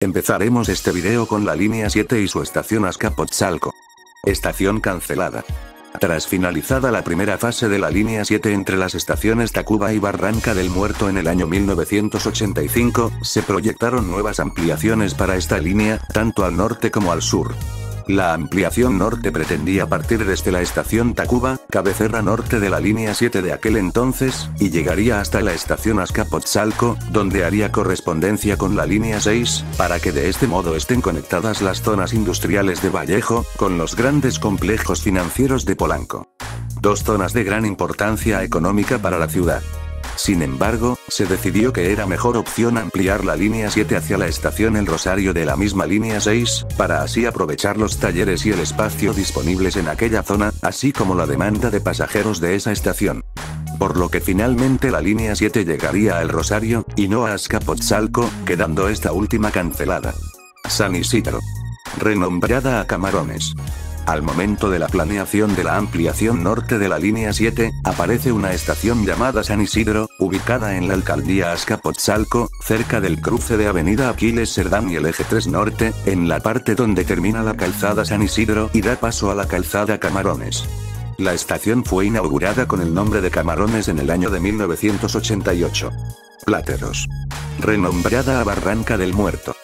Empezaremos este video con la línea 7 y su estación Azcapotzalco. Estación cancelada. Tras finalizada la primera fase de la línea 7 entre las estaciones Tacuba y Barranca del Muerto en el año 1985, se proyectaron nuevas ampliaciones para esta línea, tanto al norte como al sur. La ampliación norte pretendía partir desde la estación Tacuba, cabecera norte de la línea 7 de aquel entonces, y llegaría hasta la estación Azcapotzalco, donde haría correspondencia con la línea 6, para que de este modo estén conectadas las zonas industriales de Vallejo, con los grandes complejos financieros de Polanco. Dos zonas de gran importancia económica para la ciudad. Sin embargo, se decidió que era mejor opción ampliar la línea 7 hacia la estación El Rosario de la misma línea 6, para así aprovechar los talleres y el espacio disponibles en aquella zona, así como la demanda de pasajeros de esa estación. Por lo que finalmente la línea 7 llegaría a El Rosario, y no a Azcapotzalco, quedando esta última cancelada. San Isidro. Renombrada a Camarones. Al momento de la planeación de la ampliación norte de la línea 7, aparece una estación llamada San Isidro, ubicada en la alcaldía Azcapotzalco, cerca del cruce de Avenida Aquiles Cerdán y el Eje 3 Norte, en la parte donde termina la calzada San Isidro y da paso a la calzada Camarones. La estación fue inaugurada con el nombre de Camarones en el año de 1988. Pláteros. Renombrada a Barranca del Muerto.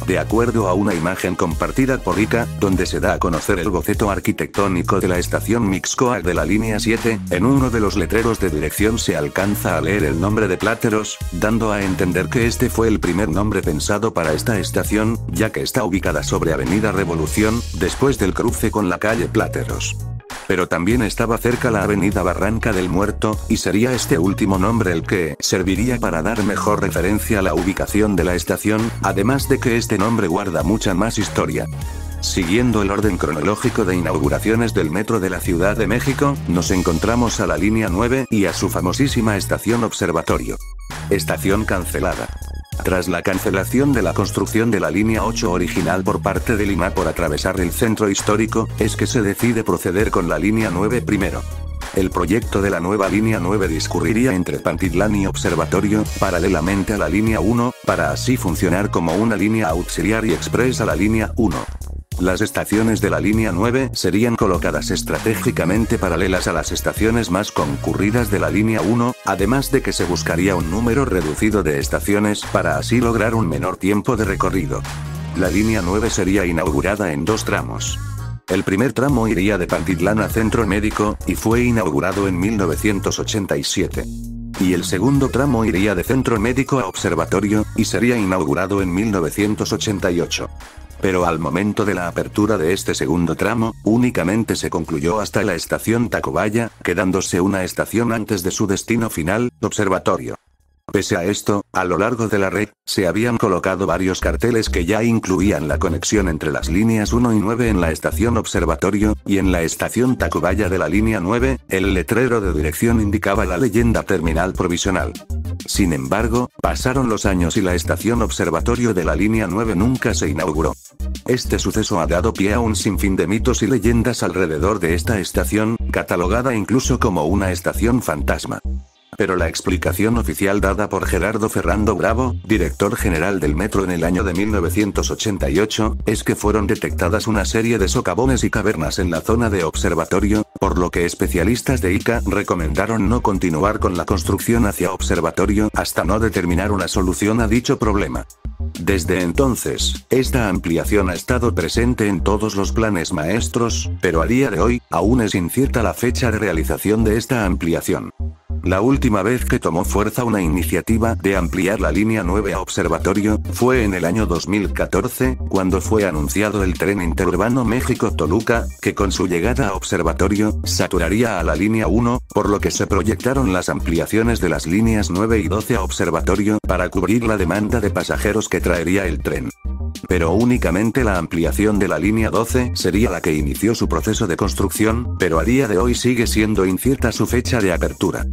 De acuerdo a una imagen compartida por ICA, donde se da a conocer el boceto arquitectónico de la estación Mixcoac de la línea 7, en uno de los letreros de dirección se alcanza a leer el nombre de Pláteros, dando a entender que este fue el primer nombre pensado para esta estación, ya que está ubicada sobre Avenida Revolución, después del cruce con la calle Pláteros. Pero también estaba cerca la avenida Barranca del Muerto, y sería este último nombre el que serviría para dar mejor referencia a la ubicación de la estación, además de que este nombre guarda mucha más historia. Siguiendo el orden cronológico de inauguraciones del metro de la Ciudad de México, nos encontramos a la línea 9 y a su famosísima estación Observatorio. Estación cancelada. Tras la cancelación de la construcción de la línea 8 original por parte del IMA por atravesar el centro histórico, es que se decide proceder con la línea 9 primero. El proyecto de la nueva línea 9 discurriría entre Pantitlán y Observatorio, paralelamente a la línea 1, para así funcionar como una línea auxiliar y express a la línea 1. Las estaciones de la línea 9 serían colocadas estratégicamente paralelas a las estaciones más concurridas de la línea 1, además de que se buscaría un número reducido de estaciones para así lograr un menor tiempo de recorrido. La línea 9 sería inaugurada en dos tramos. El primer tramo iría de Pantitlán a Centro Médico, y fue inaugurado en 1987. Y el segundo tramo iría de Centro Médico a Observatorio, y sería inaugurado en 1988. Pero al momento de la apertura de este segundo tramo, únicamente se concluyó hasta la estación Tacubaya, quedándose una estación antes de su destino final, Observatorio. Pese a esto, a lo largo de la red, se habían colocado varios carteles que ya incluían la conexión entre las líneas 1 y 9 en la estación Observatorio, y en la estación Tacubaya de la línea 9, el letrero de dirección indicaba la leyenda Terminal Provisional. Sin embargo, pasaron los años y la estación Observatorio de la línea 9 nunca se inauguró. Este suceso ha dado pie a un sinfín de mitos y leyendas alrededor de esta estación, catalogada incluso como una estación fantasma. Pero la explicación oficial dada por Gerardo Ferrando Bravo, director general del metro en el año de 1988, es que fueron detectadas una serie de socavones y cavernas en la zona de Observatorio, por lo que especialistas de ICA recomendaron no continuar con la construcción hacia Observatorio hasta no determinar una solución a dicho problema. Desde entonces, esta ampliación ha estado presente en todos los planes maestros, pero a día de hoy, aún es incierta la fecha de realización de esta ampliación. La última vez que tomó fuerza una iniciativa de ampliar la línea 9 a Observatorio, fue en el año 2014, cuando fue anunciado el tren interurbano México-Toluca, que con su llegada a Observatorio, saturaría a la línea 1, por lo que se proyectaron las ampliaciones de las líneas 9 y 12 a Observatorio, para cubrir la demanda de pasajeros que traería el tren. Pero únicamente la ampliación de la línea 12 sería la que inició su proceso de construcción, pero a día de hoy sigue siendo incierta su fecha de apertura.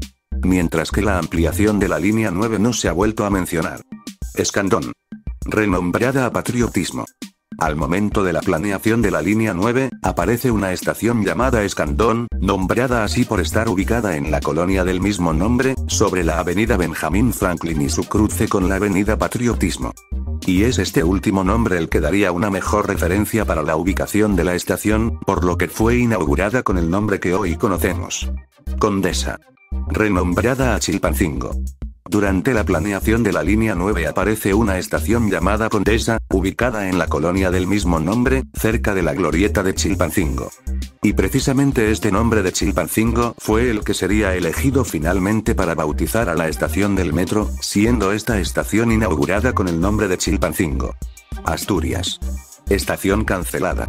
Mientras que la ampliación de la línea 9 no se ha vuelto a mencionar. Escandón. Renombrada a Patriotismo. Al momento de la planeación de la línea 9, aparece una estación llamada Escandón, nombrada así por estar ubicada en la colonia del mismo nombre, sobre la avenida Benjamín Franklin y su cruce con la avenida Patriotismo. Y es este último nombre el que daría una mejor referencia para la ubicación de la estación, por lo que fue inaugurada con el nombre que hoy conocemos. Condesa. Renombrada a Chilpancingo. Durante la planeación de la línea 9 aparece una estación llamada Condesa, ubicada en la colonia del mismo nombre, cerca de la glorieta de Chilpancingo. Y precisamente este nombre de Chilpancingo fue el que sería elegido finalmente para bautizar a la estación del metro, siendo esta estación inaugurada con el nombre de Chilpancingo. Asturias. Estación cancelada.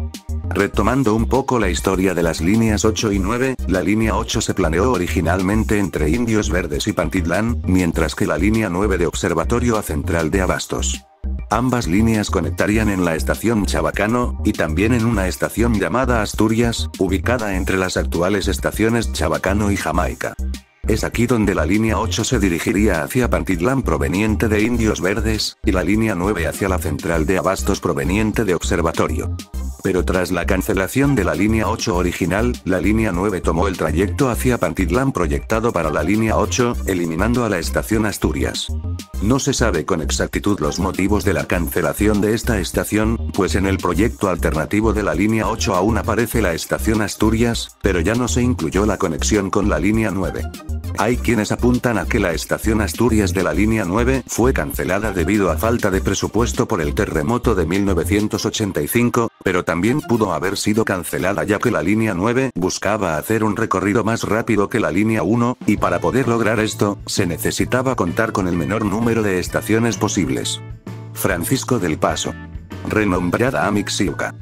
Retomando un poco la historia de las líneas 8 y 9, la línea 8 se planeó originalmente entre Indios Verdes y Pantitlán, mientras que la línea 9 de Observatorio a Central de Abastos. Ambas líneas conectarían en la estación Chabacano, y también en una estación llamada Asturias, ubicada entre las actuales estaciones Chabacano y Jamaica. Es aquí donde la línea 8 se dirigiría hacia Pantitlán proveniente de Indios Verdes, y la línea 9 hacia la Central de Abastos proveniente de Observatorio. Pero tras la cancelación de la línea 8 original, la línea 9 tomó el trayecto hacia Pantitlán proyectado para la línea 8, eliminando a la estación Asturias. No se sabe con exactitud los motivos de la cancelación de esta estación, pues en el proyecto alternativo de la línea 8 aún aparece la estación Asturias, pero ya no se incluyó la conexión con la línea 9. Hay quienes apuntan a que la estación Asturias de la línea 9 fue cancelada debido a falta de presupuesto por el terremoto de 1985, pero también pudo haber sido cancelada ya que la línea 9 buscaba hacer un recorrido más rápido que la línea 1, y para poder lograr esto, se necesitaba contar con el menor número de estaciones posibles. Francisco del Paso. Renombrada a Mixiuca.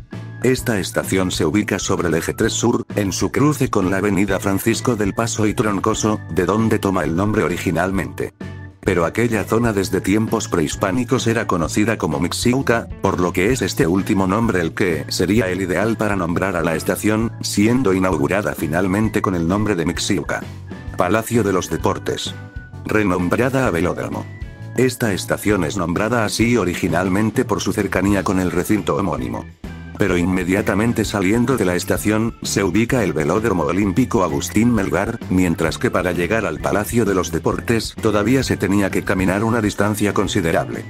Esta estación se ubica sobre el eje 3 Sur, en su cruce con la avenida Francisco del Paso y Troncoso, de donde toma el nombre originalmente. Pero aquella zona desde tiempos prehispánicos era conocida como Mixiuca, por lo que es este último nombre el que sería el ideal para nombrar a la estación, siendo inaugurada finalmente con el nombre de Mixiuca. Palacio de los Deportes. Renombrada a Velódromo. Esta estación es nombrada así originalmente por su cercanía con el recinto homónimo. Pero inmediatamente saliendo de la estación, se ubica el Velódromo Olímpico Agustín Melgar, mientras que para llegar al Palacio de los Deportes todavía se tenía que caminar una distancia considerable.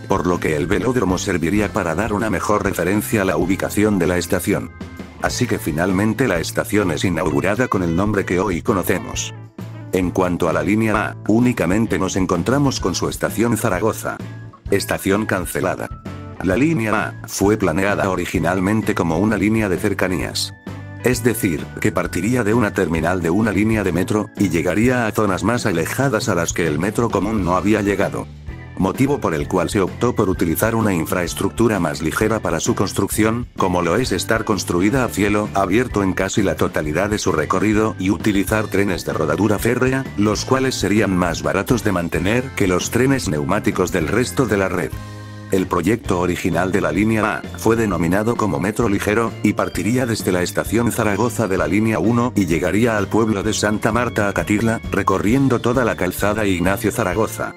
Por lo que el velódromo serviría para dar una mejor referencia a la ubicación de la estación. Así que finalmente la estación es inaugurada con el nombre que hoy conocemos. En cuanto a la línea A, únicamente nos encontramos con su estación Zaragoza. Estación cancelada. La línea A fue planeada originalmente como una línea de cercanías. Es decir, que partiría de una terminal de una línea de metro, y llegaría a zonas más alejadas a las que el metro común no había llegado. Motivo por el cual se optó por utilizar una infraestructura más ligera para su construcción, como lo es estar construida a cielo abierto en casi la totalidad de su recorrido y utilizar trenes de rodadura férrea, los cuales serían más baratos de mantener que los trenes neumáticos del resto de la red. El proyecto original de la línea A fue denominado como Metro Ligero, y partiría desde la estación Zaragoza de la línea 1 y llegaría al pueblo de Santa Marta Acatirla, recorriendo toda la calzada Ignacio Zaragoza.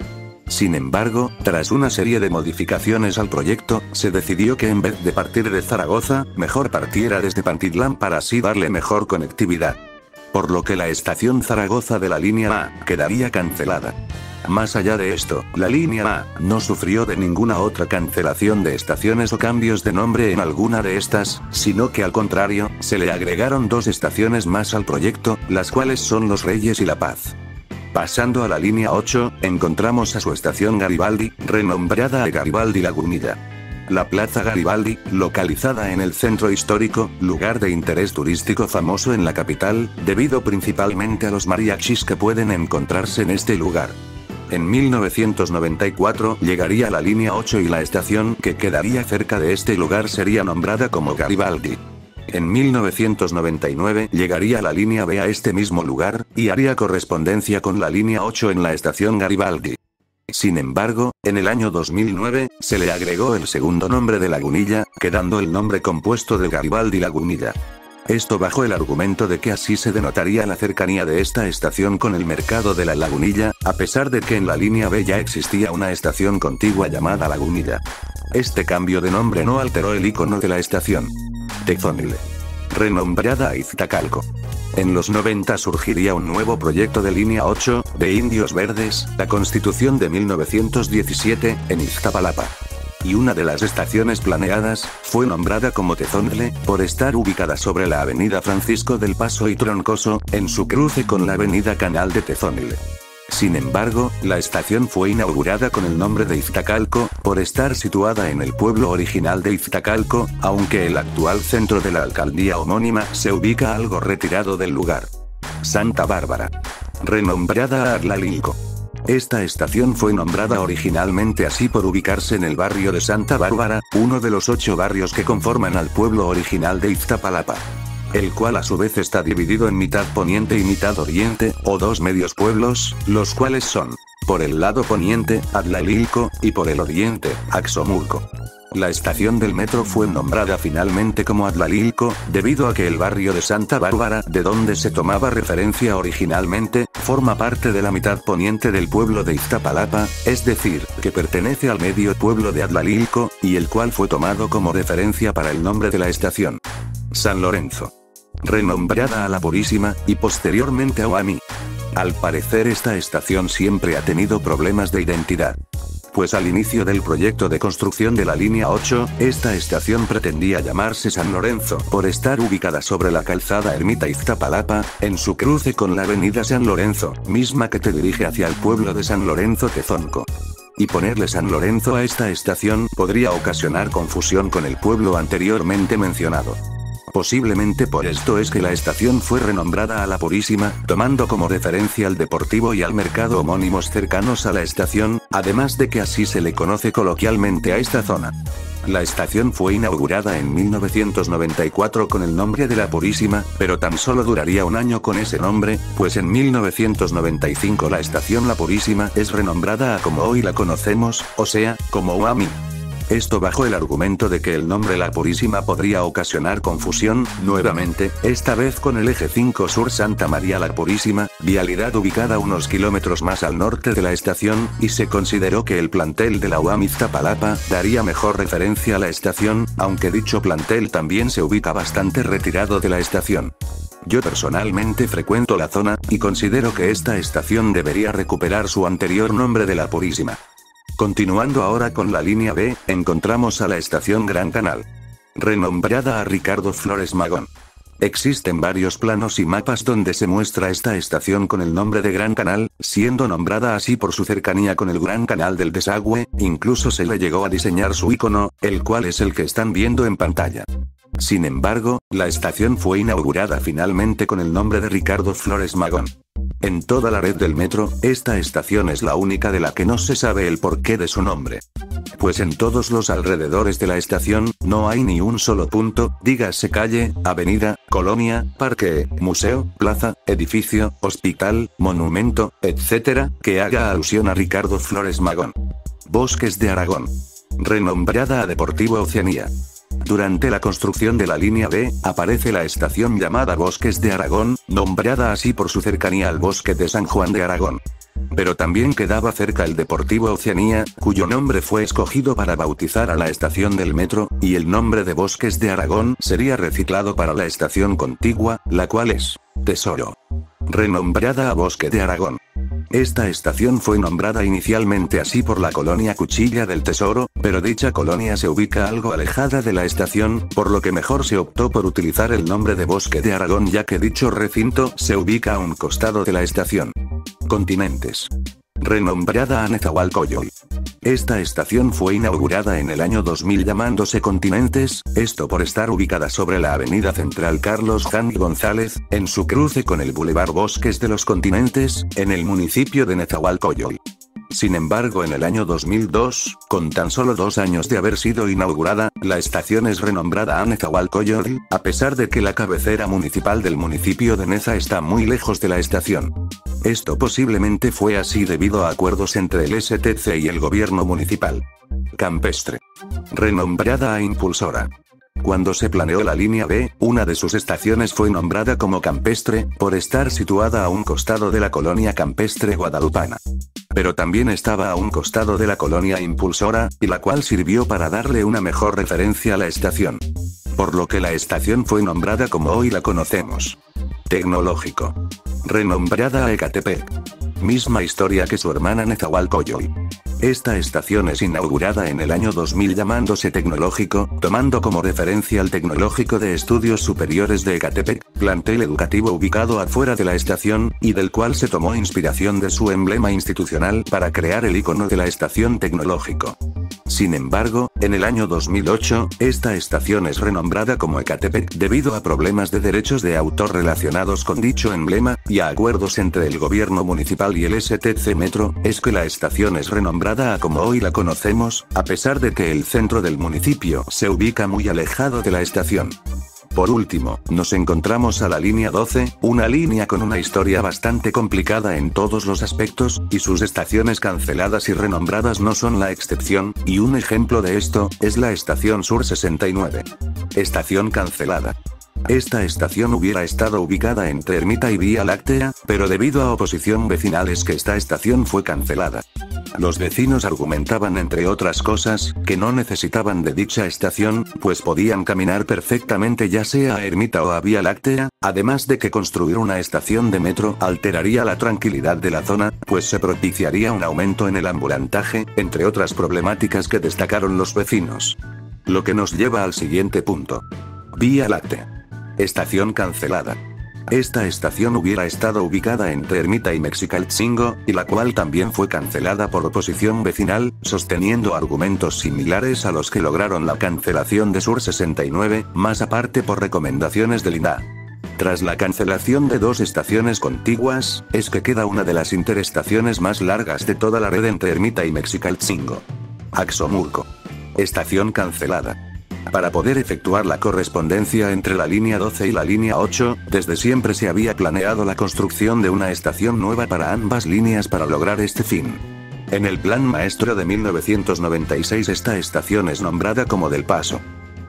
Sin embargo, tras una serie de modificaciones al proyecto, se decidió que en vez de partir de Zaragoza, mejor partiera desde Pantitlán para así darle mejor conectividad. Por lo que la estación Zaragoza de la línea A quedaría cancelada. Más allá de esto, la línea A no sufrió de ninguna otra cancelación de estaciones o cambios de nombre en alguna de estas, sino que al contrario, se le agregaron dos estaciones más al proyecto, las cuales son Los Reyes y La Paz. Pasando a la línea 8, encontramos a su estación Garibaldi, renombrada a Garibaldi Lagunilla. La Plaza Garibaldi, localizada en el centro histórico, lugar de interés turístico famoso en la capital, debido principalmente a los mariachis que pueden encontrarse en este lugar. En 1994 llegaría la línea 8 y la estación que quedaría cerca de este lugar sería nombrada como Garibaldi. En 1999 llegaría la línea B a este mismo lugar, y haría correspondencia con la línea 8 en la estación Garibaldi. Sin embargo, en el año 2009, se le agregó el segundo nombre de Lagunilla, quedando el nombre compuesto de Garibaldi Lagunilla. Esto bajo el argumento de que así se denotaría la cercanía de esta estación con el mercado de la Lagunilla, a pesar de que en la línea B ya existía una estación contigua llamada Lagunilla. Este cambio de nombre no alteró el icono de la estación. Tezontle. Renombrada a Iztacalco. En los 90 surgiría un nuevo proyecto de línea 8, de Indios Verdes, la Constitución de 1917, en Iztapalapa. y una de las estaciones planeadas, fue nombrada como Tezontle, por estar ubicada sobre la avenida Francisco del Paso y Troncoso, en su cruce con la avenida Canal de Tezontle. Sin embargo, la estación fue inaugurada con el nombre de Iztacalco, por estar situada en el pueblo original de Iztacalco, aunque el actual centro de la alcaldía homónima se ubica algo retirado del lugar. Santa Bárbara. Renombrada a Atlalilco. Esta estación fue nombrada originalmente así por ubicarse en el barrio de Santa Bárbara, uno de los 8 barrios que conforman al pueblo original de Iztapalapa, el cual a su vez está dividido en mitad poniente y mitad oriente, o 2 medios pueblos, los cuales son, por el lado poniente, Atlalilco, y por el oriente, Axomulco. La estación del metro fue nombrada finalmente como Atlalilco, debido a que el barrio de Santa Bárbara, de donde se tomaba referencia originalmente, forma parte de la mitad poniente del pueblo de Iztapalapa, es decir, que pertenece al medio pueblo de Atlalilco, y el cual fue tomado como referencia para el nombre de la estación. San Lorenzo. Renombrada a La Purísima, y posteriormente a Oami. Al parecer esta estación siempre ha tenido problemas de identidad. Pues al inicio del proyecto de construcción de la línea 8, esta estación pretendía llamarse San Lorenzo, por estar ubicada sobre la calzada Ermita Iztapalapa, en su cruce con la avenida San Lorenzo, misma que te dirige hacia el pueblo de San Lorenzo Tezonco. Y ponerle San Lorenzo a esta estación podría ocasionar confusión con el pueblo anteriormente mencionado. Posiblemente por esto es que la estación fue renombrada a La Purísima, tomando como referencia al deportivo y al mercado homónimos cercanos a la estación, además de que así se le conoce coloquialmente a esta zona. La estación fue inaugurada en 1994 con el nombre de La Purísima, pero tan solo duraría un año con ese nombre, pues en 1995 la estación La Purísima es renombrada a como hoy la conocemos, o sea, como Oami. Esto bajo el argumento de que el nombre La Purísima podría ocasionar confusión, nuevamente, esta vez con el eje 5 Sur Santa María La Purísima, vialidad ubicada unos kilómetros más al norte de la estación, y se consideró que el plantel de la UAM Iztapalapa daría mejor referencia a la estación, aunque dicho plantel también se ubica bastante retirado de la estación. Yo personalmente frecuento la zona, y considero que esta estación debería recuperar su anterior nombre de La Purísima. Continuando ahora con la línea B, encontramos a la estación Gran Canal. Renombrada a Ricardo Flores Magón. Existen varios planos y mapas donde se muestra esta estación con el nombre de Gran Canal, siendo nombrada así por su cercanía con el Gran Canal del Desagüe, incluso se le llegó a diseñar su icono, el cual es el que están viendo en pantalla. Sin embargo, la estación fue inaugurada finalmente con el nombre de Ricardo Flores Magón. En toda la red del metro, esta estación es la única de la que no se sabe el porqué de su nombre. Pues en todos los alrededores de la estación, no hay ni un solo punto, dígase calle, avenida, colonia, parque, museo, plaza, edificio, hospital, monumento, etc., que haga alusión a Ricardo Flores Magón. Bosques de Aragón. Renombrada a Deportivo Oceanía. Durante la construcción de la línea B, aparece la estación llamada Bosques de Aragón, nombrada así por su cercanía al bosque de San Juan de Aragón. Pero también quedaba cerca el Deportivo Oceanía, cuyo nombre fue escogido para bautizar a la estación del metro, y el nombre de Bosques de Aragón sería reciclado para la estación contigua, la cual es Tesoro. Renombrada a Bosque de Aragón. Esta estación fue nombrada inicialmente así por la colonia Cuchilla del Tesoro, pero dicha colonia se ubica algo alejada de la estación, por lo que mejor se optó por utilizar el nombre de Bosque de Aragón ya que dicho recinto se ubica a un costado de la estación. Continentes. Renombrada a Nezahualcóyotl. Esta estación fue inaugurada en el año 2000 llamándose Continentes, esto por estar ubicada sobre la avenida central Carlos Jan González, en su cruce con el Boulevard Bosques de los Continentes, en el municipio de Nezahualcóyotl. Sin embargo, en el año 2002, con tan solo 2 años de haber sido inaugurada, la estación es renombrada a Nezahualcóyotl, a pesar de que la cabecera municipal del municipio de Neza está muy lejos de la estación. Esto posiblemente fue así debido a acuerdos entre el STC y el gobierno municipal. Campestre. Renombrada a Impulsora. Cuando se planeó la línea B, una de sus estaciones fue nombrada como Campestre, por estar situada a un costado de la colonia campestre guadalupana. Pero también estaba a un costado de la colonia Impulsora, y la cual sirvió para darle una mejor referencia a la estación. Por lo que la estación fue nombrada como hoy la conocemos. Tecnológico. Renombrada a Ecatepec. Misma historia que su hermana Nezahualcóyotl. Esta estación es inaugurada en el año 2000 llamándose Tecnológico, tomando como referencia al Tecnológico de Estudios Superiores de Ecatepec, plantel educativo ubicado afuera de la estación, y del cual se tomó inspiración de su emblema institucional para crear el icono de la estación Tecnológico. Sin embargo, en el año 2008, esta estación es renombrada como Ecatepec debido a problemas de derechos de autor relacionados con dicho emblema, y a acuerdos entre el gobierno municipal y el STC Metro, es que la estación es renombrada a como hoy la conocemos, a pesar de que el centro del municipio se ubica muy alejado de la estación. Por último, nos encontramos a la línea 12, una línea con una historia bastante complicada en todos los aspectos, y sus estaciones canceladas y renombradas no son la excepción, y un ejemplo de esto, es la estación Sur 69. Estación cancelada. Esta estación hubiera estado ubicada entre Ermita y Vía Láctea, pero debido a oposición vecinal es que esta estación fue cancelada. Los vecinos argumentaban, entre otras cosas, que no necesitaban de dicha estación, pues podían caminar perfectamente ya sea a Ermita o a Vía Láctea, además de que construir una estación de metro alteraría la tranquilidad de la zona, pues se propiciaría un aumento en el ambulantaje, entre otras problemáticas que destacaron los vecinos. Lo que nos lleva al siguiente punto. Vía Láctea. Estación cancelada. Esta estación hubiera estado ubicada entre Ermita y Mexicaltzingo, y la cual también fue cancelada por oposición vecinal, sosteniendo argumentos similares a los que lograron la cancelación de Sur 69, más aparte por recomendaciones del INAH. Tras la cancelación de dos estaciones contiguas, es que queda una de las interestaciones más largas de toda la red entre Ermita y Mexicaltzingo. Axomulco. Estación cancelada. Para poder efectuar la correspondencia entre la línea 12 y la línea 8, desde siempre se había planeado la construcción de una estación nueva para ambas líneas para lograr este fin. En el Plan Maestro de 1996 esta estación es nombrada como Del Paso.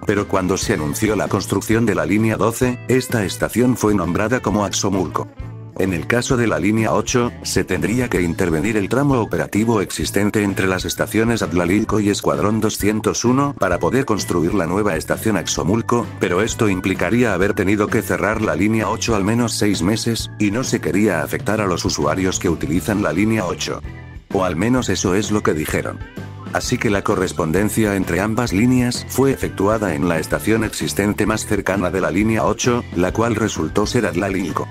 Pero cuando se anunció la construcción de la línea 12, esta estación fue nombrada como Axomulco. En el caso de la línea 8, se tendría que intervenir el tramo operativo existente entre las estaciones Atlalilco y Escuadrón 201 para poder construir la nueva estación Axomulco, pero esto implicaría haber tenido que cerrar la línea 8 al menos 6 meses, y no se quería afectar a los usuarios que utilizan la línea 8. O al menos eso es lo que dijeron. Así que la correspondencia entre ambas líneas fue efectuada en la estación existente más cercana de la línea 8, la cual resultó ser Atlalilco.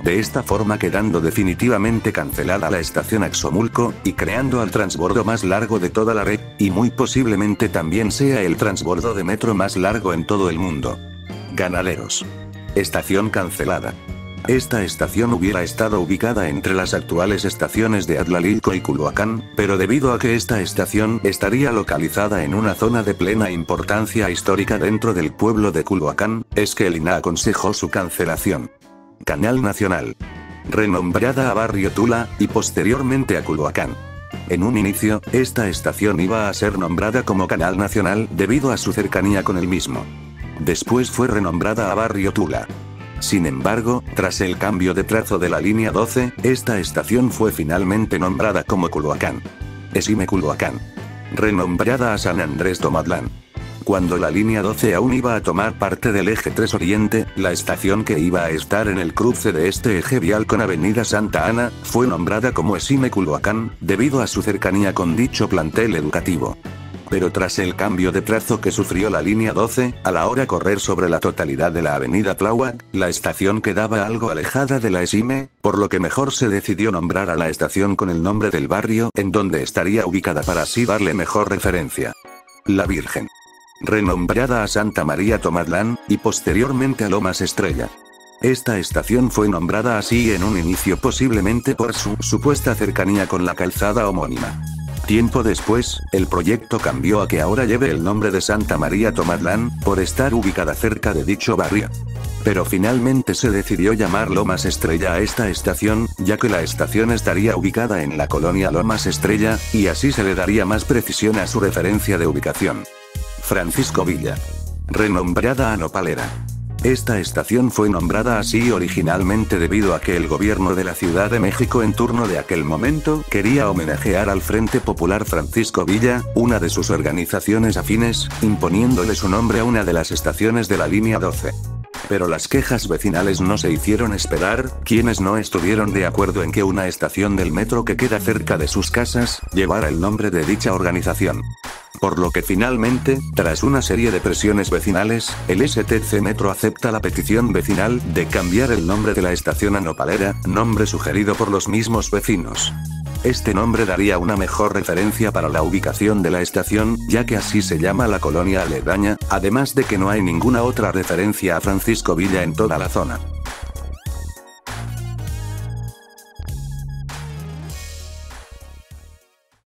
De esta forma quedando definitivamente cancelada la estación Axomulco, y creando al transbordo más largo de toda la red, y muy posiblemente también sea el transbordo de metro más largo en todo el mundo. Ganaderos. Estación cancelada. Esta estación hubiera estado ubicada entre las actuales estaciones de Atlalilco y Culhuacán, pero debido a que esta estación estaría localizada en una zona de plena importancia histórica dentro del pueblo de Culhuacán, es que el INAH aconsejó su cancelación. Canal Nacional. Renombrada a Barrio Tula, y posteriormente a Culhuacán. En un inicio, esta estación iba a ser nombrada como Canal Nacional debido a su cercanía con el mismo. Después fue renombrada a Barrio Tula. Sin embargo, tras el cambio de trazo de la línea 12, esta estación fue finalmente nombrada como Culhuacán. Esime Culhuacán. Renombrada a San Andrés Tomatlán. Cuando la línea 12 aún iba a tomar parte del eje 3 Oriente, la estación que iba a estar en el cruce de este eje vial con Avenida Santa Ana, fue nombrada como Esime Culhuacán, debido a su cercanía con dicho plantel educativo. Pero tras el cambio de trazo que sufrió la línea 12, a la hora correr sobre la totalidad de la avenida Tláhuac, la estación quedaba algo alejada de la Esime, por lo que mejor se decidió nombrar a la estación con el nombre del barrio en donde estaría ubicada para así darle mejor referencia. La Virgen. Renombrada a Santa María Tomatlán, y posteriormente a Lomas Estrella. Esta estación fue nombrada así en un inicio posiblemente por su supuesta cercanía con la calzada homónima. Tiempo después, el proyecto cambió a que ahora lleve el nombre de Santa María Tomatlán, por estar ubicada cerca de dicho barrio. Pero finalmente se decidió llamar Lomas Estrella a esta estación, ya que la estación estaría ubicada en la colonia Lomas Estrella, y así se le daría más precisión a su referencia de ubicación. Francisco Villa. Renombrada a Nopalera. Esta estación fue nombrada así originalmente debido a que el gobierno de la Ciudad de México en turno de aquel momento quería homenajear al Frente Popular Francisco Villa, una de sus organizaciones afines, imponiéndole su nombre a una de las estaciones de la línea 12. Pero las quejas vecinales no se hicieron esperar, quienes no estuvieron de acuerdo en que una estación del metro que queda cerca de sus casas, llevara el nombre de dicha organización. Por lo que finalmente, tras una serie de presiones vecinales, el STC Metro acepta la petición vecinal de cambiar el nombre de la estación a Nopalera, nombre sugerido por los mismos vecinos. Este nombre daría una mejor referencia para la ubicación de la estación, ya que así se llama la colonia aledaña, además de que no hay ninguna otra referencia a Francisco Villa en toda la zona.